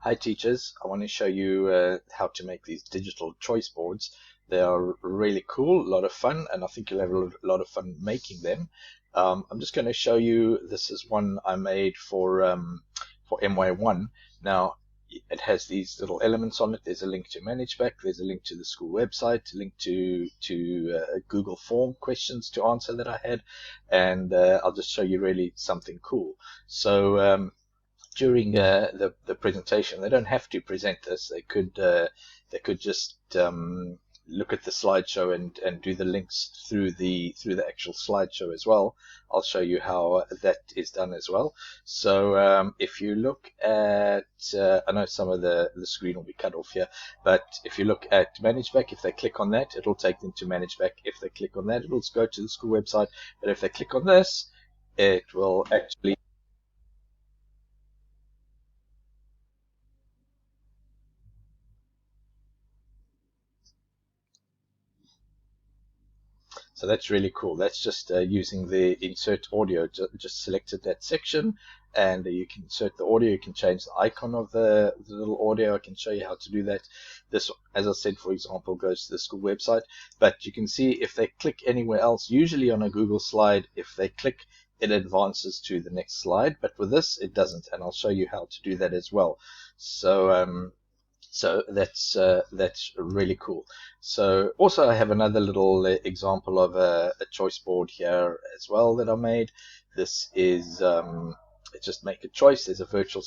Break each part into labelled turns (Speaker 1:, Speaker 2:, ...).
Speaker 1: Hi teachers, I want to show you how to make these digital choice boards. They are really cool, a lot of fun, and I think you'll have a lot of fun making them. I'm just going to show you, this is one I made for MY1. Now, it has these little elements on it. There's a link to ManageBack, there's a link to the school website, a link to Google form questions to answer that I had, and I'll just show you really something cool. So during the presentation, they don't have to present this. They could just look at the slideshow and do the links through the actual slideshow as well. I'll show you how that is done as well. So if you look at, I know some of the screen will be cut off here, but if you look at ManageBack, if they click on that, it'll take them to ManageBack. If they click on that, it'll go to the school website. But if they click on this, it will actually. So that's really cool. That's just using the insert audio. Just selected that section, and you can insert the audio. You can change the icon of the little audio. I can show you how to do that. This, as I said, for example, goes to the school website. But you can see if they click anywhere else, usually on a Google slide, if they click, it advances to the next slide. But with this, it doesn't, and I'll show you how to do that as well. So that's really cool. So also I have another little example of a choice board here as well that I made. This is just make a choice. There's a virtual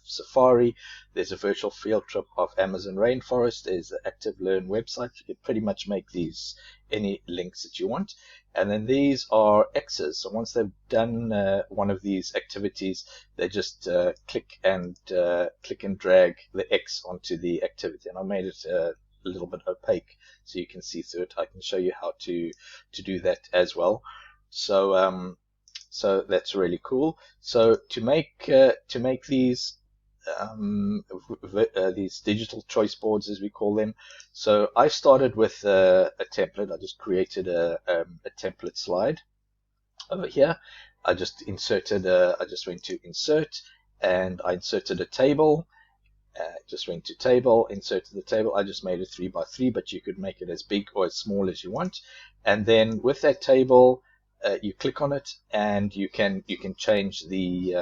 Speaker 1: safari. There's a virtual field trip of Amazon rainforest. There's the Active Learn website. You can pretty much make these any links that you want. And then these are X's. So once they've done one of these activities, they just click and drag the X onto the activity. And I made it a little bit opaque so you can see through it. I can show you how to do that as well. So so that's really cool. So to make these these digital choice boards, as we call them. So I started with a template. I just created a template slide over here. I just inserted, I just went to insert, and I inserted a table. Just went to table, inserted the table. I just made it 3 by 3, but you could make it as big or as small as you want. And then with that table, you click on it, and you can change the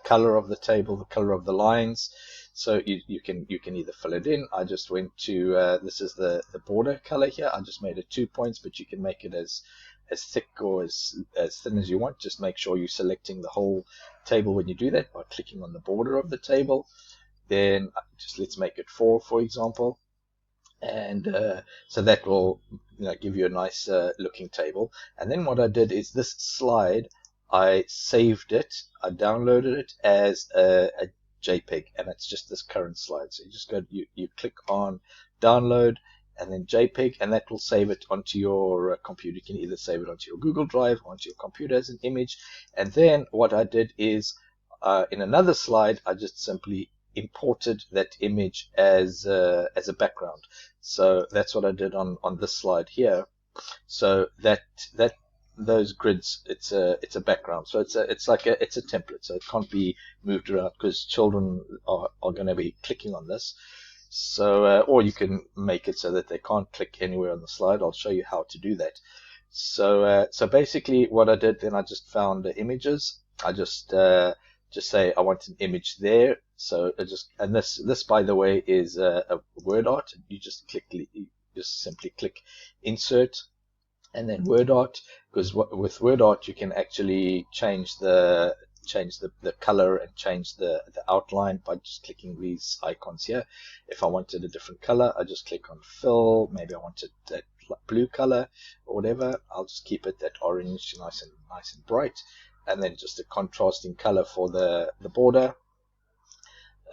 Speaker 1: color of the table, the color of the lines. So you can either fill it in. I just went to this is the border color here. I just made it 2 points, but you can make it as thick or as thin as you want. Just make sure you're selecting the whole table when you do that by clicking on the border of the table. Then just let's make it 4, for example. And so that will give you a nice looking table. And then what I did is this slide, I saved it, I downloaded it as a JPEG, and it's just this current slide. So you just go, you click on download, and then JPEG, and that will save it onto your computer. You can either save it onto your Google Drive or onto your computer as an image. And then what I did is in another slide, I just simply imported that image as a background. So that's what I did on this slide here. So that those grids, it's a background. So it's a template. So it can't be moved around because children are going to be clicking on this. So or you can make it so that they can't click anywhere on the slide. I'll show you how to do that. So so basically what I did, then I just found the images. I just say I want an image there. So and this by the way is a word art. You just simply click insert and then word art, because with word art you can actually change the color and change the outline by just clicking these icons here. If I wanted a different color, I just click on fill. Maybe I wanted that blue color or whatever. I'll just keep it that orange, nice and bright. And then just a contrasting color for the border.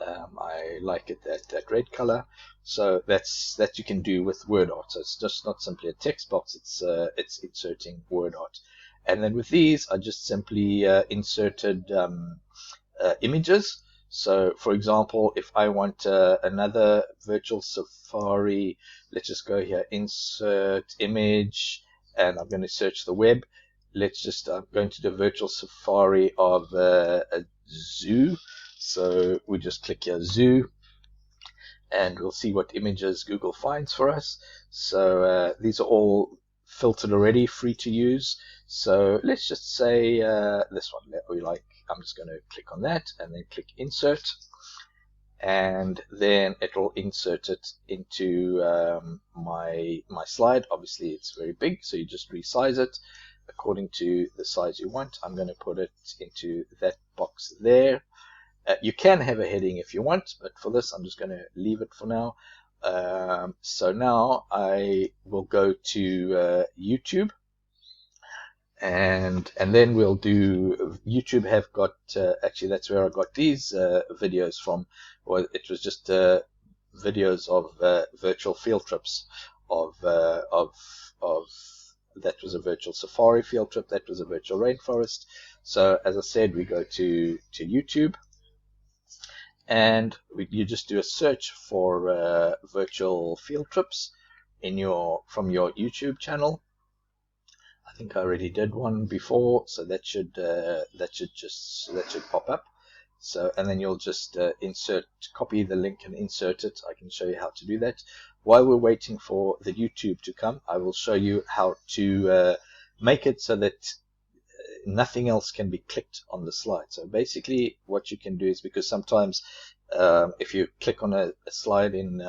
Speaker 1: I like it that red color. So that you can do with word art. So it's just not simply a text box. It's inserting word art. And then with these, I just simply inserted images. So for example, if I want another virtual safari, let's just go here, insert image, and I'm going to search the web. let's just, I'm going to do a virtual safari of a zoo. So we just click here, zoo, and we'll see what images Google finds for us. So these are all filtered already, free to use. So let's just say this one that we like. I'm just going to click on that and then click insert, and then it will insert it into my slide. Obviously it's very big, so you just resize it according to the size you want. I'm going to put it into that box there. You can have a heading if you want, but for this I'm just going to leave it for now. So now I will go to YouTube, and then we'll do YouTube. Have got actually, that's where I got these videos from. Well, it was just videos of virtual field trips of that was a virtual safari field trip, that was a virtual rainforest. So as I said, we go to YouTube, and you just do a search for virtual field trips from your YouTube channel. I think I already did one before, so that should pop up. So, and then you'll just copy the link and insert it. I can show you how to do that. While we're waiting for the YouTube to come, I will show you how to make it so that nothing else can be clicked on the slide. So basically what you can do is, because sometimes if you click on a slide in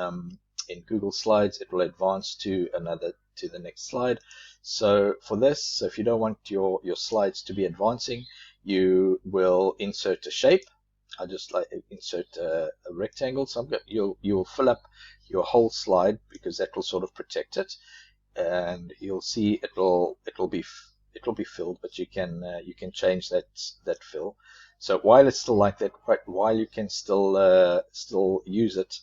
Speaker 1: Google Slides, it will advance to the next slide. So for this, so if you don't want your slides to be advancing, you will insert a shape. I just like insert a rectangle. So you'll fill up your whole slide, because that will sort of protect it, and you'll see it will be filled, but you can change that fill. So while it's still like that, while you can still use it,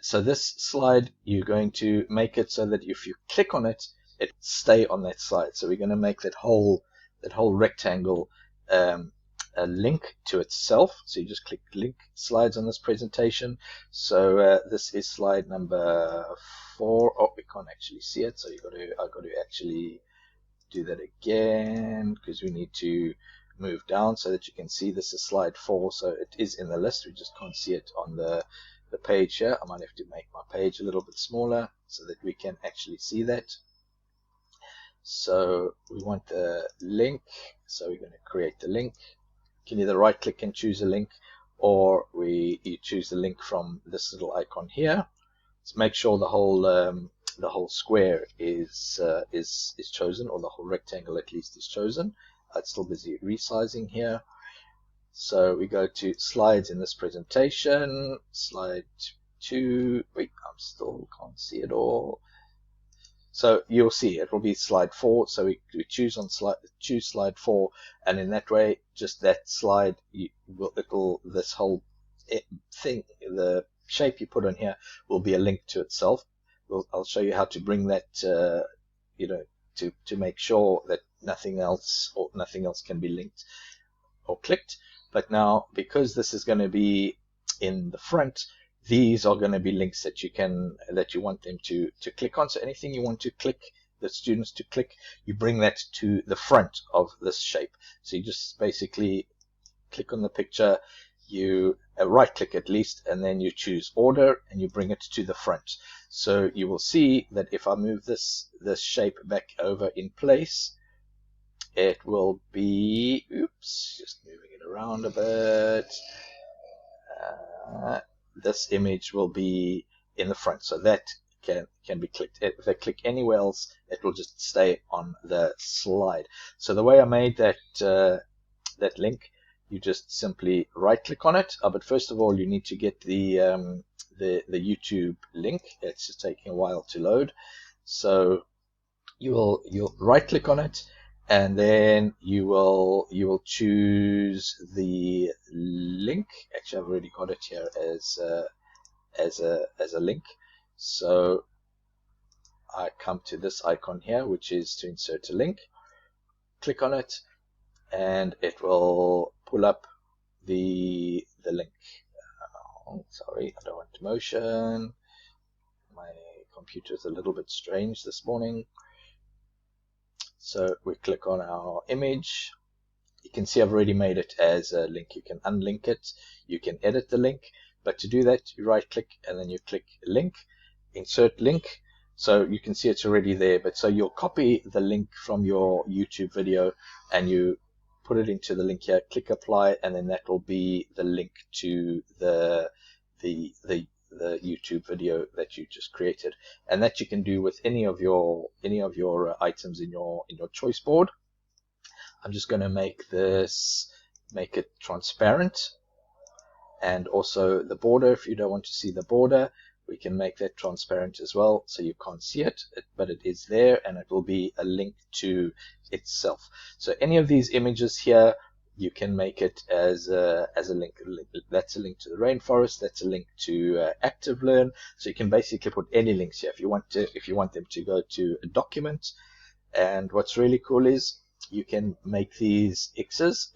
Speaker 1: so this slide, you're going to make it so that if you click on it, it stay on that slide. So we're going to make that whole rectangle a link to itself. So you just click link slides on this presentation. So this is slide number 4. Oh, we can't actually see it, so I've got to actually do that again, because we need to move down so that you can see this is slide 4. So it is in the list, we just can't see it on the page here. I might have to make my page a little bit smaller so that we can actually see that. So we want the link, so we're going to create the link. You can either right click and choose a link, or you choose the link from this little icon here. So make sure the whole square is chosen, or the whole rectangle at least is chosen. I'm still busy resizing here. So we go to slides in this presentation, slide 2. Wait, I still can't see it all. So you'll see it will be slide 4. So we choose slide 4, and in that way, just that slide, this whole thing, the shape you put on here, will be a link to itself. I'll show you how to bring that, to make sure that nothing else can be linked or clicked. But now, because this is going to be in the front, these are going to be links that you want them to click on. So anything you want to click, the students to click, you bring that to the front of this shape. So you just basically click on the picture, you right click at least, and then you choose order, and you bring it to the front. So you will see that if I move this shape back over in place, it will be, just moving it around a bit, this image will be in the front, so that can be clicked. If I click anywhere else, it will just stay on the slide. So the way I made that link, you just simply right click on it, but first of all you need to get the YouTube link. It's just taking a while to load. So you'll right click on it, and then you will choose the link. Actually, I've already got it here as a link. So I come to this icon here, which is to insert a link. Click on it, and it will pull up the link. Sorry, I don't want to motion. My computer's a little bit strange this morning. So we click on our image. You can see I've already made it as a link. You can unlink it, you can edit the link, but to do that you right click and then you click link, insert link. So you can see it's already there, but so you'll copy the link from your YouTube video and you put it into the link here, click apply, and then that will be the link to the YouTube video that you just created. And that you can do with any of your items in your choice board. I'm just going to make it transparent, and also the border, if you don't want to see the border, we can make that transparent as well, so you can't see it, but it is there and it will be a link to itself. So any of these images here, you can make it as a link. That's a link to the rainforest, that's a link to ActiveLearn. So you can basically put any links here if you want them to go to a document. And what's really cool is you can make these X's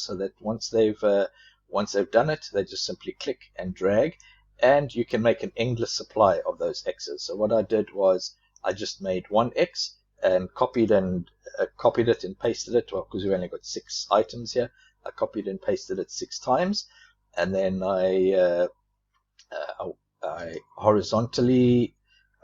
Speaker 1: so that once they've done it, they just simply click and drag, and you can make an endless supply of those X's. So what I did was I just made one X and copied it and pasted it. Well, because we only got 6 items here, I copied and pasted it 6 times, and then I horizontally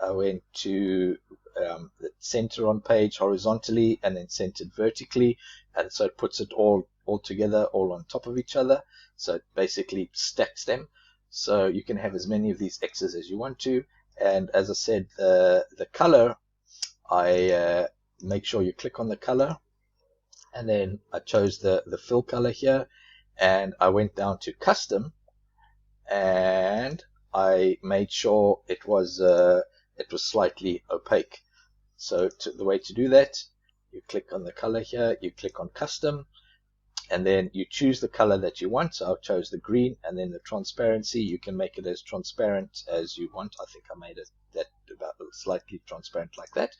Speaker 1: went to the center on page horizontally and then centered vertically, and so it puts it all together, all on top of each other. So it basically stacks them, so you can have as many of these X's as you want to. And as I said, the color, I make sure you click on the color, and then I chose the fill color here, and I went down to custom, and I made sure it was slightly opaque. So the way to do that, you click on the color here, you click on custom, and then you choose the color that you want. So I chose the green, and then the transparency, you can make it as transparent as you want. I think I made it that about slightly transparent like that,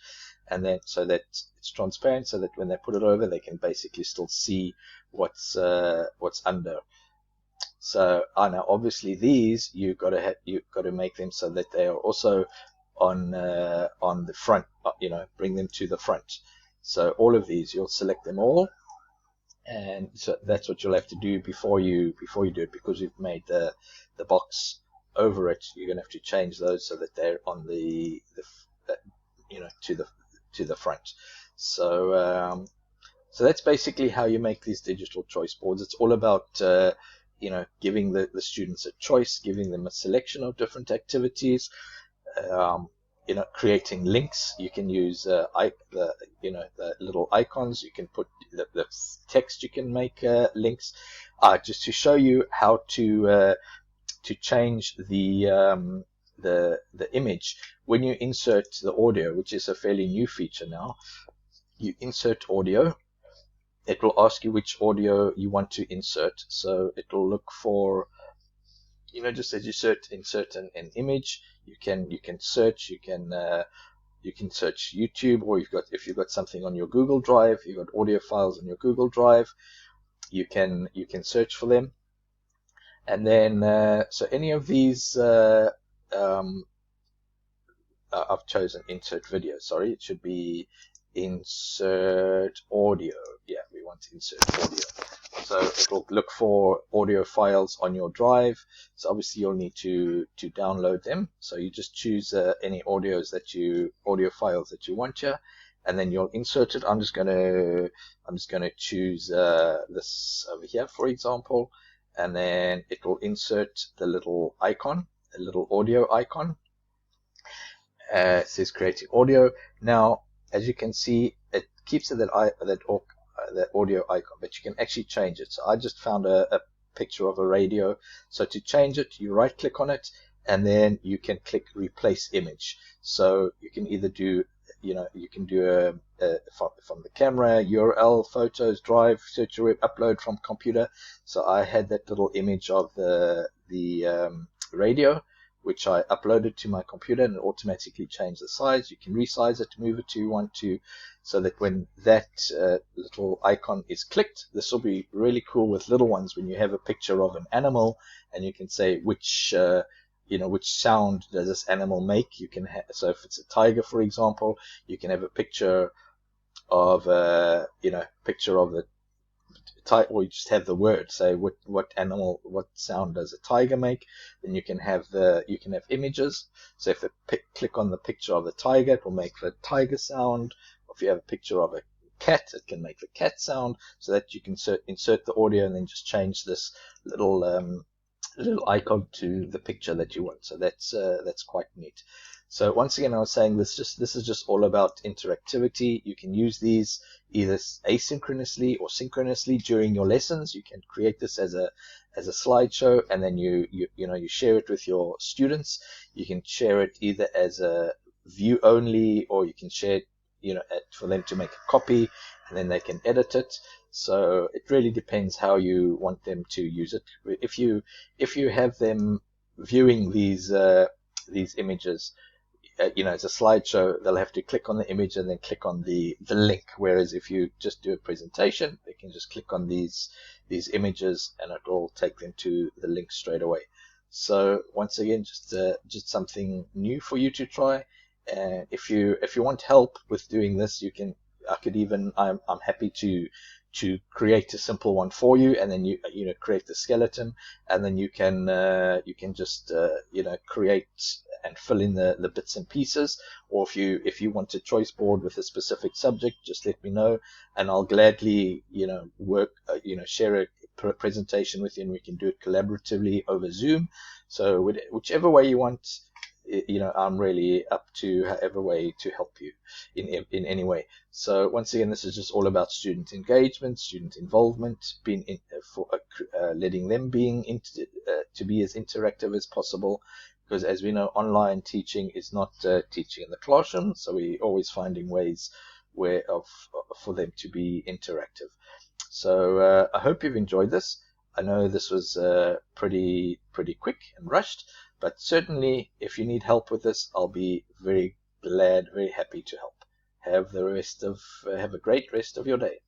Speaker 1: and then so that it's transparent, so that when they put it over, they can basically still see what's under. So now obviously these you've got to make them so that they are also on the front, bring them to the front. So all of these, you'll select them all, and so that's what you'll have to do before you do it, because you've made the box over it. You're gonna have to change those so that they're on the to the front. So so that's basically how you make these digital choice boards. It's all about giving the students a choice, giving them a selection of different activities, creating links. You can use the little icons. You can put the text. You can make links. Just to show you how to change the image when you insert the audio, which is a fairly new feature now. You insert audio. It will ask you which audio you want to insert. So it will look for, just as you insert an image, you can search, you can search YouTube, or if you've got something on your Google Drive, you've got audio files on your Google Drive, you can search for them. And then so any of these, I've chosen insert video. Sorry, it should be insert audio. Yeah, we want to insert audio. So it will look for audio files on your drive. So obviously you'll need to download them. So you just choose any audio files that you want here, and then you'll insert it. I'm just gonna choose this over here, for example, and then it will insert the little icon, a little audio icon. It says creating audio. Now, as you can see, it keeps it that audio icon, but you can actually change it. So I just found a picture of a radio. So to change it, you right click on it, and then you can click replace image. So you can either do, you can do from the camera, URL, photos, drive, search your web, upload from computer. So I had that little image of the radio, which I uploaded to my computer, and it automatically changed the size. You can resize it, move it to you want to, so that when that little icon is clicked, this will be really cool with little ones when you have a picture of an animal, and you can say which sound does this animal make. You can so if it's a tiger, for example, you can have a picture of picture of the or you just have the word, say what animal, what sound does a tiger make. Then you can have images. So if they click on the picture of the tiger, it will make the tiger sound. If you have a picture of a cat, it can make the cat sound, so that you can insert the audio and then just change this little icon to the picture that you want. So that's quite neat. So once again, I was saying this is just all about interactivity. You can use these either asynchronously or synchronously during your lessons. You can create this as a slideshow, and then you share it with your students. You can share it either as a view only, or you can share it for them to make a copy, and then they can edit it. So it really depends how you want them to use it. If you have them viewing these images, as a slideshow, they'll have to click on the image and then click on the link. Whereas if you just do a presentation, they can just click on these images and it will take them to the link straight away. So once again, just something new for you to try. And if you want help with doing this, I'm happy to create a simple one for you, and then you create the skeleton, and then you can just create and fill in the bits and pieces. Or if you want a choice board with a specific subject, just let me know, and I'll gladly share a presentation with you, and we can do it collaboratively over Zoom. So whichever way you want, I'm really up to however way to help you in any way. So once again, this is just all about student engagement, student involvement, letting them to be as interactive as possible. Because as we know, online teaching is not teaching in the classroom, so we're always finding ways for them to be interactive. So I hope you've enjoyed this. I know this was pretty quick and rushed, but certainly if you need help with this, I'll be very glad, very happy to help. Have a great rest of your day.